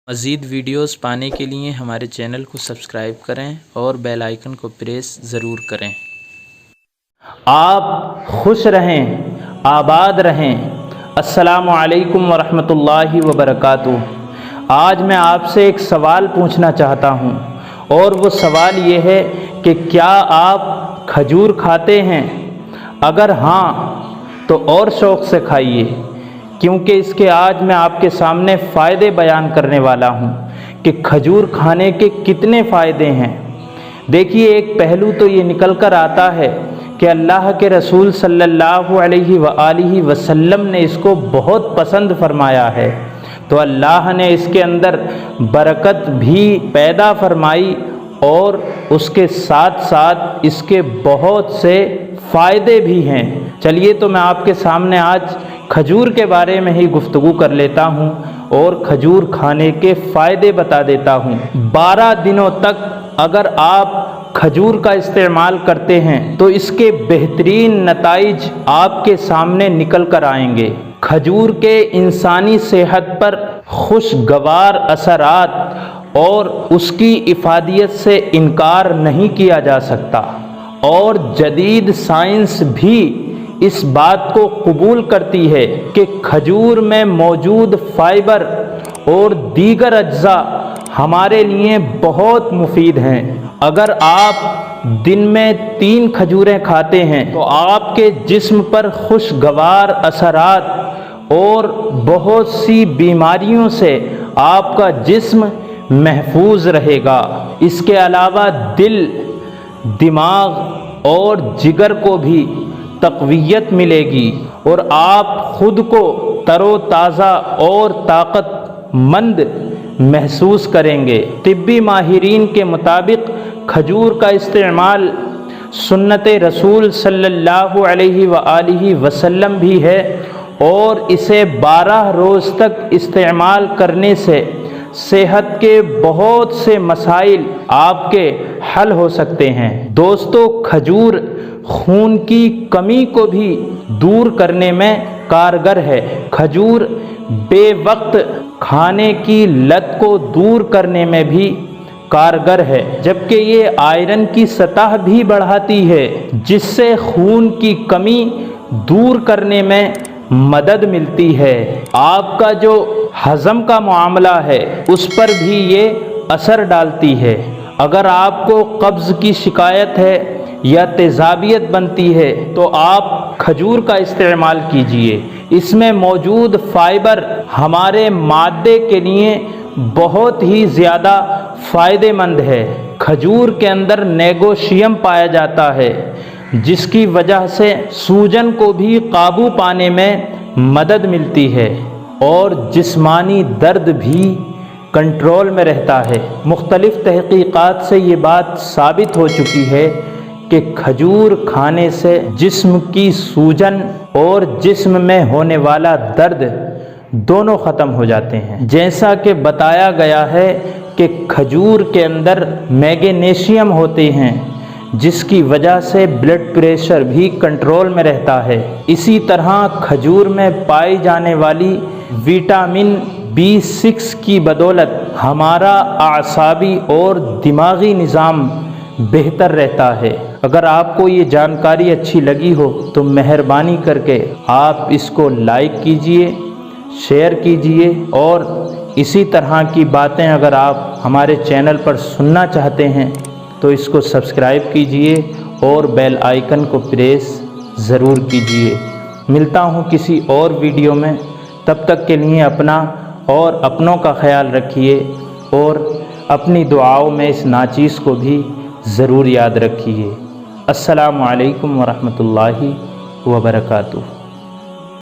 مزید ویڈیوز پانے کے لیے ہمارے چینل کو سبسکرائب کریں اور بیل آئیکن کو پریس ضرور کریں۔ آپ خوش رہیں، آباد رہیں۔ السلام علیکم ورحمۃ اللہ وبرکاتہ۔ آج میں آپ سے ایک سوال پوچھنا چاہتا ہوں، اور وہ سوال یہ ہے کہ کیا آپ کھجور کھاتے ہیں؟ اگر ہاں تو اور شوق سے کھائیے، کیونکہ اس کے آج میں آپ کے سامنے فائدے بیان کرنے والا ہوں کہ کھجور کھانے کے کتنے فائدے ہیں۔ دیکھیے، ایک پہلو تو یہ نکل کر آتا ہے کہ اللہ کے رسول صلی اللہ علیہ وآلہ وسلم نے اس کو بہت پسند فرمایا ہے، تو اللہ نے اس کے اندر برکت بھی پیدا فرمائی، اور اس کے ساتھ ساتھ اس کے بہت سے فائدے بھی ہیں۔ چلیے تو میں آپ کے سامنے آج کھجور کے بارے میں ہی گفتگو کر لیتا ہوں اور کھجور کھانے کے فائدے بتا دیتا ہوں۔ 12 دنوں تک اگر آپ کھجور کا استعمال کرتے ہیں تو اس کے بہترین نتائج آپ کے سامنے نکل کر آئیں گے۔ کھجور کے انسانی صحت پر خوشگوار اثرات اور اس کی افادیت سے انکار نہیں کیا جا سکتا، اور جدید سائنس بھی اس بات کو قبول کرتی ہے کہ کھجور میں موجود فائبر اور دیگر اجزاء ہمارے لیے بہت مفید ہیں۔ اگر آپ دن میں 3 کھجوریں کھاتے ہیں تو آپ کے جسم پر خوشگوار اثرات اور بہت سی بیماریوں سے آپ کا جسم محفوظ رہے گا۔ اس کے علاوہ دل، دماغ اور جگر کو بھی تقویت ملے گی، اور آپ خود کو تر و تازہ اور طاقت مند محسوس کریں گے۔ طبی ماہرین کے مطابق کھجور کا استعمال سنت رسول صلی اللہ علیہ وآلہ وسلم بھی ہے، اور اسے 12 روز تک استعمال کرنے سے صحت کے بہت سے مسائل آپ کے حل ہو سکتے ہیں۔ دوستو، کھجور خون کی کمی کو بھی دور کرنے میں کارگر ہے۔ کھجور بے وقت کھانے کی لت کو دور کرنے میں بھی کارگر ہے، جبکہ یہ آئرن کی سطح بھی بڑھاتی ہے، جس سے خون کی کمی دور کرنے میں مدد ملتی ہے۔ آپ کا جو ہضم کا معاملہ ہے اس پر بھی یہ اثر ڈالتی ہے۔ اگر آپ کو قبض کی شکایت ہے یا تیزابیت بنتی ہے تو آپ کھجور کا استعمال کیجیے۔ اس میں موجود فائبر ہمارے معدے کے لیے بہت ہی زیادہ فائدہ مند ہے۔ کھجور کے اندر نیگوشیم پایا جاتا ہے، جس کی وجہ سے سوجن کو بھی قابو پانے میں مدد ملتی ہے، اور جسمانی درد بھی کنٹرول میں رہتا ہے۔ مختلف تحقیقات سے یہ بات ثابت ہو چکی ہے کہ کھجور کھانے سے جسم کی سوجن اور جسم میں ہونے والا درد دونوں ختم ہو جاتے ہیں۔ جیسا کہ بتایا گیا ہے کہ کھجور کے اندر میگنیشیم ہوتے ہیں، جس کی وجہ سے بلڈ پریشر بھی کنٹرول میں رہتا ہے۔ اسی طرح کھجور میں پائی جانے والی وٹامن B6 کی بدولت ہمارا اعصابی اور دماغی نظام بہتر رہتا ہے۔ اگر آپ کو یہ جانکاری اچھی لگی ہو تو مہربانی کر کے آپ اس کو لائک کیجئے، شیئر کیجئے، اور اسی طرح کی باتیں اگر آپ ہمارے چینل پر سننا چاہتے ہیں تو اس کو سبسکرائب کیجئے اور بیل آئیکن کو پریس ضرور کیجئے۔ ملتا ہوں کسی اور ویڈیو میں، تب تک کے لیے اپنا اور اپنوں کا خیال رکھیے، اور اپنی دعاؤں میں اس ناچیز کو بھی ضرور یاد رکھیے۔ السلام علیکم ورحمۃ اللہ وبرکاتہ۔